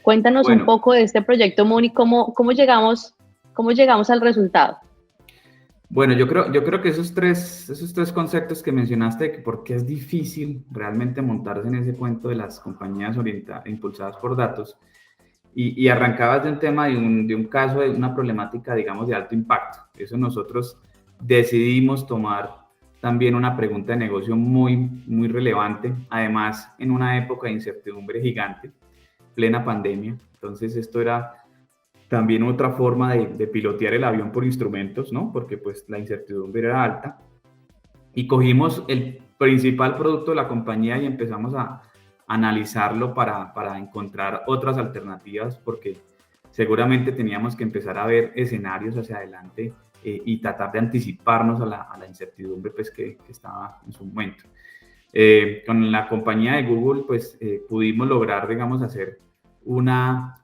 Cuéntanos un Bueno, poco de este proyecto Moon y cómo llegamos al resultado. bueno, yo creo que esos tres conceptos que mencionaste, de que por qué es difícil realmente montarse en ese cuento de las compañías impulsadas por datos, y arrancabas de un tema, de un caso, de una problemática, digamos, de alto impacto. Eso nosotros decidimos tomar también una pregunta de negocio muy, muy relevante, además en una época de incertidumbre gigante, plena pandemia. Entonces esto era también otra forma de pilotear el avión por instrumentos, ¿no? Porque pues la incertidumbre era alta. Y cogimos el principal producto de la compañía y empezamos a analizarlo para encontrar otras alternativas, porque seguramente teníamos que empezar a ver escenarios hacia adelante y tratar de anticiparnos a la incertidumbre pues, que estaba en su momento. Con la compañía de Google, pues pudimos lograr, digamos, hacer una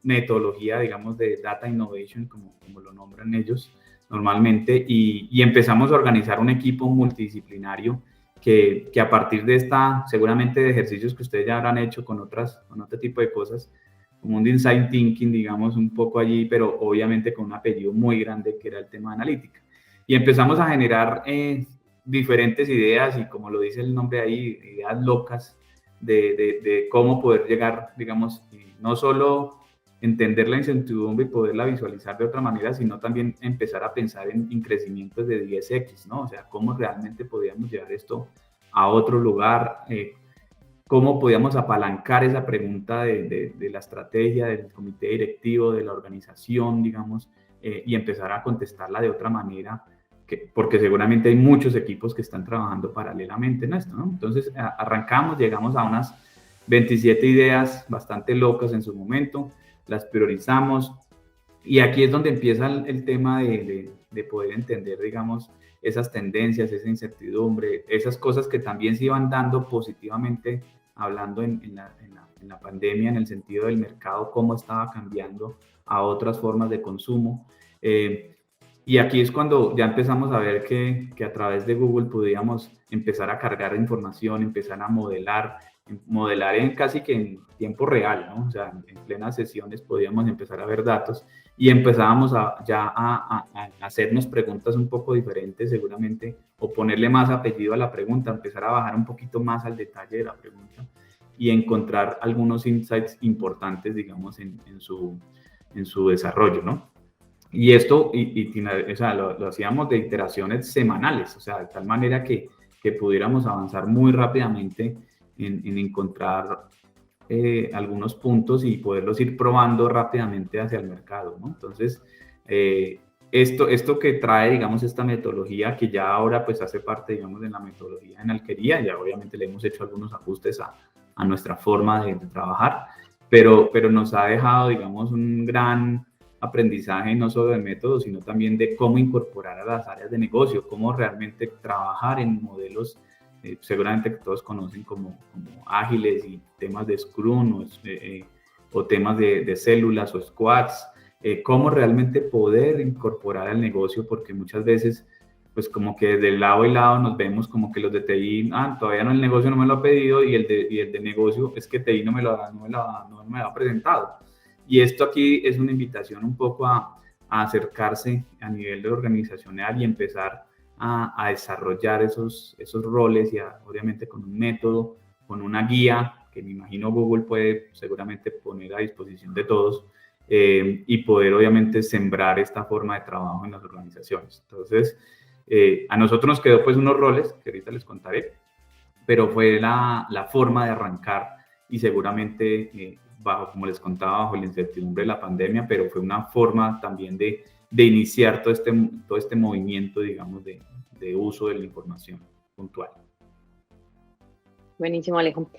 metodología, digamos, de data innovation, como lo nombran ellos normalmente, y empezamos a organizar un equipo multidisciplinario que a partir de seguramente de ejercicios que ustedes ya habrán hecho con otro tipo de cosas, como un design thinking, digamos, un poco allí, pero obviamente con un apellido muy grande que era el tema de analítica. Y empezamos a generar diferentes ideas y, como lo dice el nombre ahí, ideas locas de cómo poder llegar, digamos, no solo entender la incertidumbre y poderla visualizar de otra manera, sino también empezar a pensar en crecimientos de 10x, ¿no? O sea, cómo realmente podíamos llevar esto a otro lugar, cómo podíamos apalancar esa pregunta de la estrategia, del comité directivo, de la organización, digamos, y empezar a contestarla de otra manera, porque seguramente hay muchos equipos que están trabajando paralelamente en esto, ¿no? Entonces, arrancamos, llegamos a unas 27 ideas bastante locas en su momento, las priorizamos, y aquí es donde empieza el tema de poder entender, digamos, esas tendencias, esa incertidumbre, esas cosas que también se iban dando positivamente, hablando en la pandemia, en el sentido del mercado, cómo estaba cambiando a otras formas de consumo. Y aquí es cuando ya empezamos a ver que a través de Google podíamos empezar a cargar información, empezar a modelar en casi que en tiempo real, ¿no? O sea, en plenas sesiones podíamos empezar a ver datos y empezábamos a hacernos preguntas un poco diferentes seguramente, o ponerle más apellido a la pregunta, empezar a bajar un poquito más al detalle de la pregunta y encontrar algunos insights importantes, digamos, en su desarrollo, ¿no? Y esto, o sea, lo hacíamos de iteraciones semanales, o sea, de tal manera que pudiéramos avanzar muy rápidamente en encontrar algunos puntos y poderlos ir probando rápidamente hacia el mercado, ¿no? Entonces, esto que trae, digamos, esta metodología, que ya ahora pues hace parte, digamos, de la metodología en Alquería, ya obviamente le hemos hecho algunos ajustes a nuestra forma de trabajar, pero nos ha dejado, digamos, un gran aprendizaje no solo de método, sino también de cómo incorporar a las áreas de negocio, cómo realmente trabajar en modelos seguramente que todos conocen como ágiles, y temas de Scrum o temas de células o squads, cómo realmente poder incorporar al negocio, porque muchas veces pues como que de lado y lado nos vemos como que los de TI, todavía no, el negocio no me lo ha pedido, y el de negocio es que TI no me lo ha presentado. Y esto aquí es una invitación un poco a acercarse a nivel de organizacional y empezar a desarrollar esos roles, y obviamente con un método, con una guía que me imagino Google puede seguramente poner a disposición de todos, y poder obviamente sembrar esta forma de trabajo en las organizaciones. Entonces, a nosotros nos quedó pues unos roles que ahorita les contaré, pero fue la forma de arrancar, y seguramente bajo, como les contaba, bajo la incertidumbre de la pandemia, pero fue una forma también de iniciar todo este movimiento, digamos, de uso de la información puntual. Buenísimo, Alejo.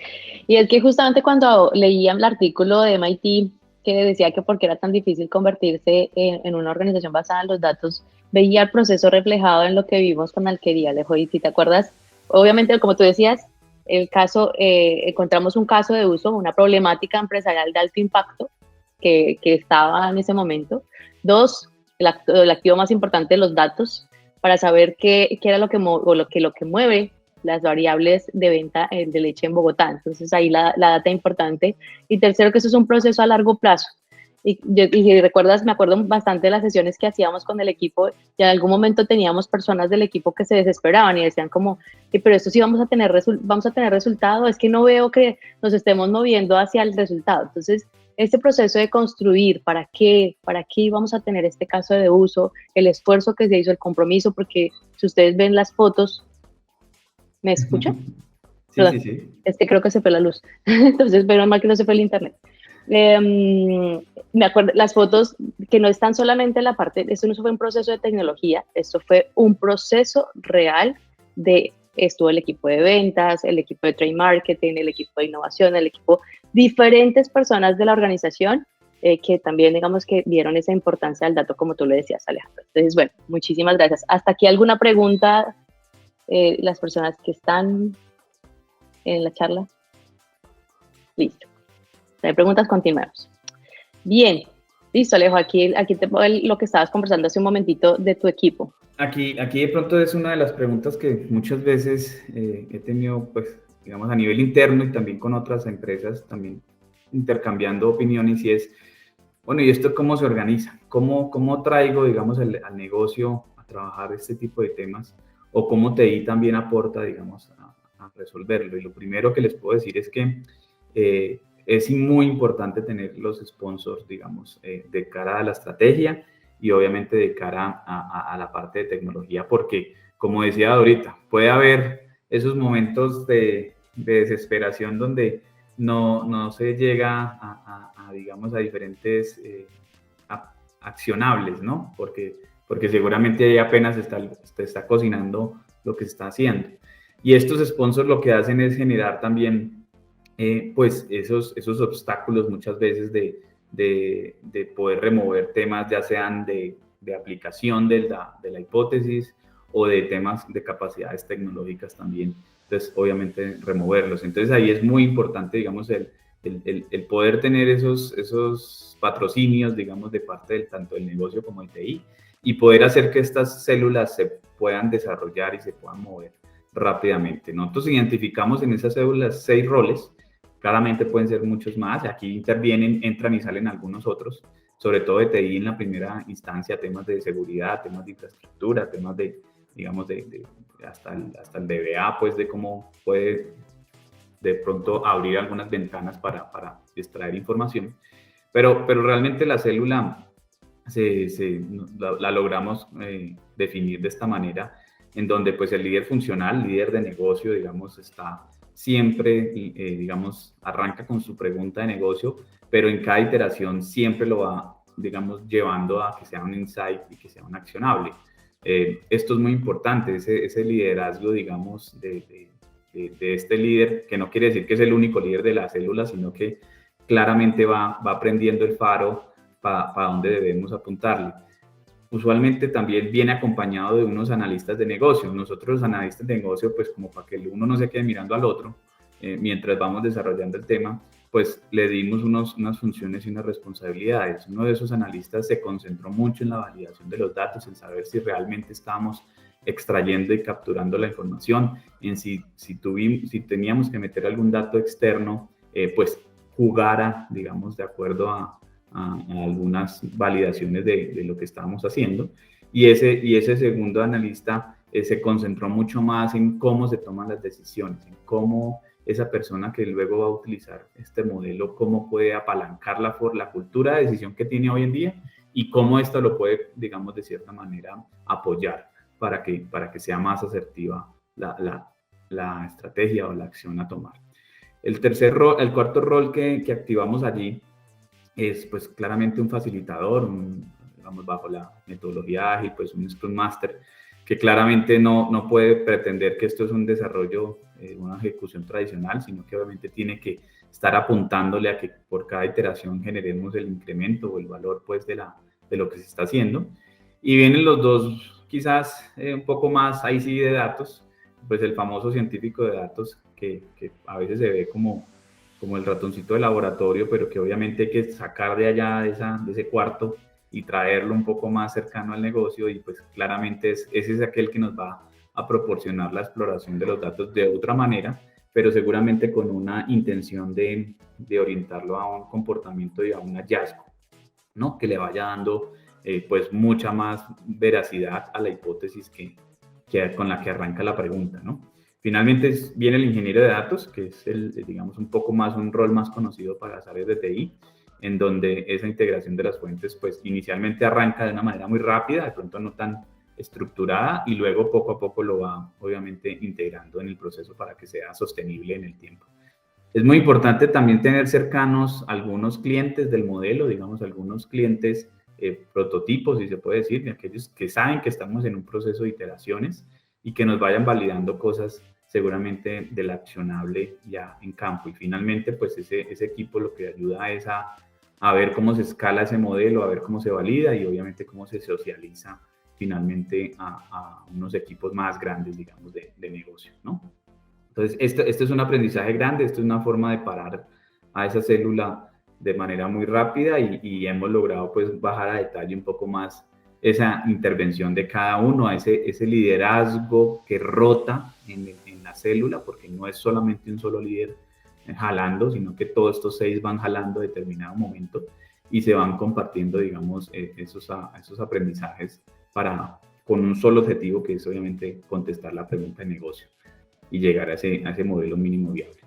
Y es que justamente cuando leía el artículo de MIT que decía que por qué era tan difícil convertirse en una organización basada en los datos, veía el proceso reflejado en lo que vimos con Alquería, Alejo. Y si te acuerdas, obviamente, como tú decías, encontramos un caso de uso, una problemática empresarial de alto impacto que estaba en ese momento. Dos, el activo más importante, los datos, para saber qué era lo que mueve las variables de venta de leche en Bogotá. Entonces ahí la data importante. Y tercero, que eso es un proceso a largo plazo. Y si recuerdas, me acuerdo bastante de las sesiones que hacíamos con el equipo, y en algún momento teníamos personas del equipo que se desesperaban y decían como, pero esto sí vamos a tener resultado, es que no veo que nos estemos moviendo hacia el resultado. Entonces, este proceso de construir, ¿para qué vamos a tener este caso de uso? El esfuerzo que se hizo, el compromiso, porque si ustedes ven las fotos, ¿me escuchan? Sí, sí, sí. Es que creo que se fue la luz, entonces, pero mal que no se fue el internet. Me acuerdo, las fotos que no están solamente en la parte, esto no fue un proceso de tecnología, esto fue un proceso real estuvo el equipo de ventas, el equipo de trade marketing, el equipo de innovación, el equipo, diferentes personas de la organización que también, digamos, que dieron esa importancia al dato, como tú le decías, Alejandro. Entonces, bueno, muchísimas gracias. ¿Hasta aquí alguna pregunta? Las personas que están en la charla. Listo. Si hay preguntas, continuemos. Bien, listo, Alejo, aquí te pongo lo que estabas conversando hace un momentito de tu equipo. Aquí de pronto es una de las preguntas que muchas veces he tenido, pues, digamos, a nivel interno y también con otras empresas, también intercambiando opiniones, y es, bueno, ¿y esto cómo se organiza? ¿Cómo traigo, digamos, al negocio a trabajar este tipo de temas? ¿O cómo TI también aporta, digamos, a resolverlo? Y lo primero que les puedo decir es que es muy importante tener los sponsors, digamos, de cara a la estrategia y obviamente de cara a la parte de tecnología, porque, como decía ahorita, puede haber esos momentos de desesperación donde no se llega digamos, a diferentes accionables, ¿no? Porque seguramente ahí apenas está cocinando lo que se está haciendo. Y estos sponsors lo que hacen es generar también, pues, esos obstáculos muchas veces de poder remover temas, ya sean de aplicación de la hipótesis o de temas de capacidades tecnológicas también. Entonces, obviamente, removerlos. Entonces, ahí es muy importante, digamos, el poder tener esos patrocinios, digamos, de parte tanto del negocio como del TI, y poder hacer que estas células se puedan desarrollar y se puedan mover rápidamente. Nosotros identificamos en esas células 6 roles, claramente pueden ser muchos más, aquí intervienen, entran y salen algunos otros, sobre todo de TI en la primera instancia, temas de seguridad, temas de infraestructura, temas de, digamos, hasta el DBA, pues, de cómo puede de pronto abrir algunas ventanas para extraer información, pero realmente la célula la logramos definir de esta manera, en donde pues el líder funcional, líder de negocio, digamos, está siempre, digamos, arranca con su pregunta de negocio, pero en cada iteración siempre lo va, digamos, llevando a que sea un insight y que sea un accionable. Esto es muy importante, ese liderazgo, digamos, de este líder, que no quiere decir que es el único líder de la célula, sino que claramente va prendiendo el faro para dónde debemos apuntarle. Usualmente también viene acompañado de unos analistas de negocio. Nosotros los analistas de negocio, pues como para que uno no se quede mirando al otro, mientras vamos desarrollando el tema, pues le dimos unas funciones y unas responsabilidades. Uno de esos analistas se concentró mucho en la validación de los datos, en saber si realmente estábamos extrayendo y capturando la información, en si teníamos que meter algún dato externo, pues jugara, digamos, de acuerdo a algunas validaciones de lo que estábamos haciendo. Y ese segundo analista se concentró mucho más en cómo se toman las decisiones, en cómo esa persona que luego va a utilizar este modelo, cómo puede apalancarla por la cultura de decisión que tiene hoy en día y cómo esto lo puede, digamos, de cierta manera apoyar para que sea más asertiva la estrategia o la acción a tomar. El cuarto rol que activamos allí es pues claramente un facilitador, digamos, bajo la metodología ágil, pues un Scrum Master, que claramente no puede pretender que esto es un desarrollo, una ejecución tradicional, sino que obviamente tiene que estar apuntándole a que por cada iteración generemos el incremento o el valor pues de lo que se está haciendo. Y vienen los dos, quizás un poco más ahí sí de datos, pues el famoso científico de datos que a veces se ve como el ratoncito de laboratorio, pero que obviamente hay que sacar de allá de ese cuarto y traerlo un poco más cercano al negocio, y pues claramente ese es aquel que nos va a a proporcionar la exploración de los datos de otra manera, pero seguramente con una intención de orientarlo a un comportamiento y a un hallazgo, ¿no? Que le vaya dando pues mucha más veracidad a la hipótesis con la que arranca la pregunta, ¿no? Finalmente viene el ingeniero de datos, que es digamos, un poco más un rol más conocido para las áreas de TI, en donde esa integración de las fuentes, pues inicialmente arranca de una manera muy rápida, de pronto no tan estructurada, y luego poco a poco lo va, obviamente, integrando en el proceso para que sea sostenible en el tiempo. Es muy importante también tener cercanos algunos clientes del modelo, digamos, algunos clientes prototipos, si se puede decir, de aquellos que saben que estamos en un proceso de iteraciones y que nos vayan validando cosas seguramente del accionable ya en campo. Y finalmente, pues ese equipo lo que ayuda es a ver cómo se escala ese modelo, a ver cómo se valida y obviamente cómo se socializa finalmente a unos equipos más grandes, digamos, de negocio, ¿no? Entonces, esto es un aprendizaje grande, esto es una forma de parar a esa célula de manera muy rápida y hemos logrado pues bajar a detalle un poco más esa intervención de cada uno, a ese liderazgo que rota en la célula, porque no es solamente un solo líder jalando, sino que todos estos 6 van jalando a determinado momento y se van compartiendo, digamos, esos aprendizajes con un solo objetivo, que es obviamente contestar la pregunta de negocio y llegar a ese modelo mínimo viable.